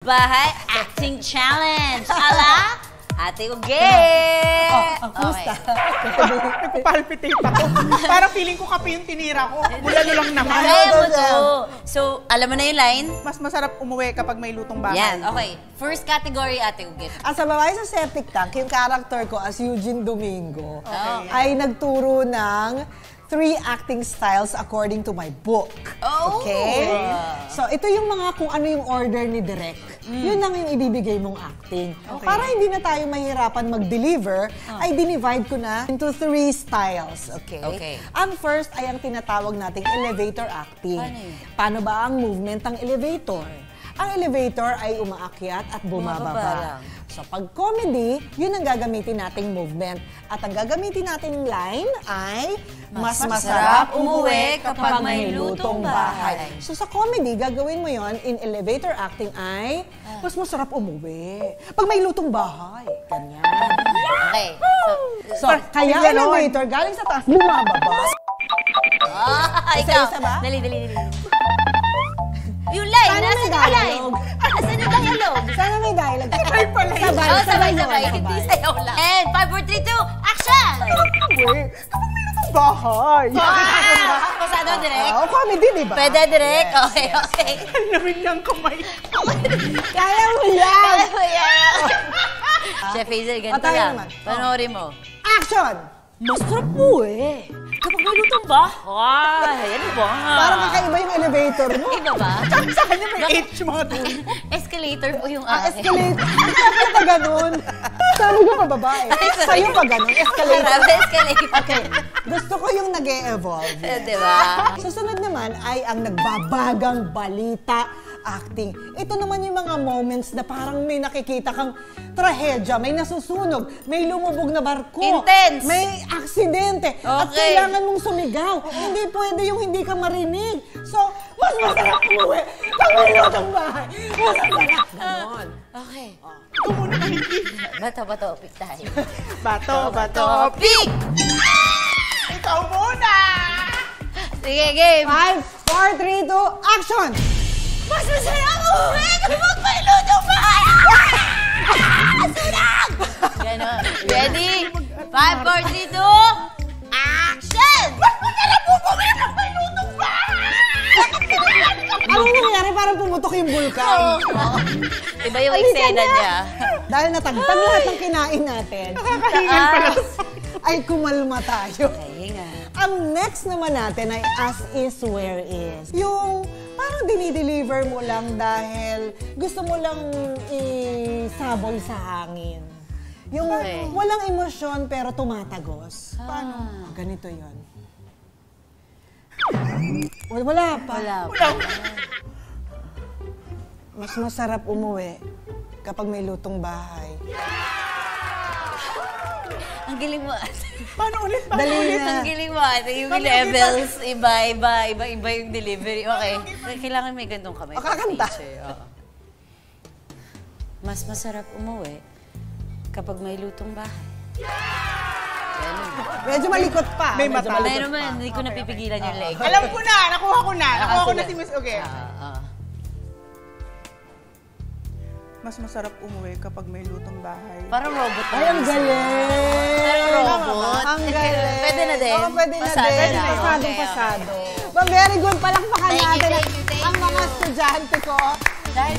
bahay acting challenge. Ala? Ate Uge! Kumusta? Nagpapalpitate ako. Parang feeling ko kape yung tinira ko. Bulalo lang naman. Kaya mo to. So, alam mo na yung line? Mas masarap umuwi kapag may lutong bahay. Yan, okay. First category, Ate Uge. Sa babae sa septic tank, yung character ko as Eugene Domingo ay nagturo ng 3 acting styles according to my book. Okay? So, ito yung mga kung ano yung order ni Direk. Yun lang yung ibibigay mong acting. Para hindi na tayo mahirapan mag-deliver, ay dinivide ko na into 3 styles. Okay? Ang first ay ang tinatawag nating elevator acting. Paano ba ang movement ng elevator? Ang elevator ay umaakyat at bumababa. So, pag comedy, yun ang gagamitin nating movement. At ang gagamitin nating line ay mas masarap umuwi kapag may lutong bahay. So, sa comedy, gagawin mo yon in elevator acting ay mas masarap umuwi pag may lutong bahay. Ganyan. Okay. So, kaya elevator, galing sa taas, bumababa. Ikaw. Isa ba? Dali. Yung line, nasa yung line. Asan yung dialogue? Sana may dialogue. Sabay pala yun. Sabay. Hindi sayaw lang. And 5, 4, 3, 2, action! Kapag may lutong bahay. Pasado, Direk? Comedy, di ba? Pwede, Direk? Okay. Ang lamig ng kamay. Kaya mo yan! Chef Hazel, ganito tayo lang. naman. Panoorin mo. Action! Masarap mo eh. Kapag may lutong bahay. Ano ba nga? Parang kakaiba yung elevator mo. Iba ba? Sa kanya may H mga doon. Escalator po yung akin. Escalator. Sabi pa ganun. Sabi ko pa babae. Sa'yo pa ganun. Escalator. Escalator. Okay. Gusto ko yung nag-e-evolve. Diba? Susunod naman ay ang nagbabagang balita acting. Ito naman yung mga moments na parang may nakikita kang trahedya, may nasusunog, may lumubog na barko. Intense! May aksidente. At kailangan mong sumigaw. Hindi pwede yung hindi ka marinig. So, mas masarap umuwi pag may lutong bahay. Mas masarap. Ganon. Okay. Ito muna kaniki. Bato, pick tayo. Bato, pick! Ikaw muna! Sige, game. 5, 4, 3, 2, action! Mas masarap umuwi kapag may lutong bahay! Sunog! Ganon. Ready? 5, 4, 3, 2, action! Mas masarap umuwi kapag may lutong bahay! Ano nangyari? Parang pumutok yung bulkan. Iba yung eksena niya. Dahil natagtag lahat ng kinain natin, Nakakahingan pala. ay kumalma tayo. Hinga. Ang next naman natin ay as is, where is. Yung parang dinideliver mo lang dahil gusto mo lang isaboy sa hangin. Yung walang emosyon pero tumatagos. Paano? Ganito yon. Wala pa. Mas masarap umuwi kapag may lutong bahay. Ang galing mo. Paano ulit? Dali na. Ang galing mo. Yung levels, iba yung delivery. Okay. Kailangan may gandong kamay. Kakanta. Mas masarap umuwi kapag may lutong bahay. Medyo malikot pa. May mata. Pero man, hindi ko napipigilan yung leg. Alam ko na! Nakuha ko na si Miss Uge. Mas masarap umuwi kapag may lutong bahay. Parang robot. Ay, ang galing! Parang robot. Ang galing! Pwede na din? Oo, pwede na Pasado din. na. Pasadong Okay, pasado. But very good. Palakpakan Thank you, natin thank you. ang mga estudyante ko. Dahil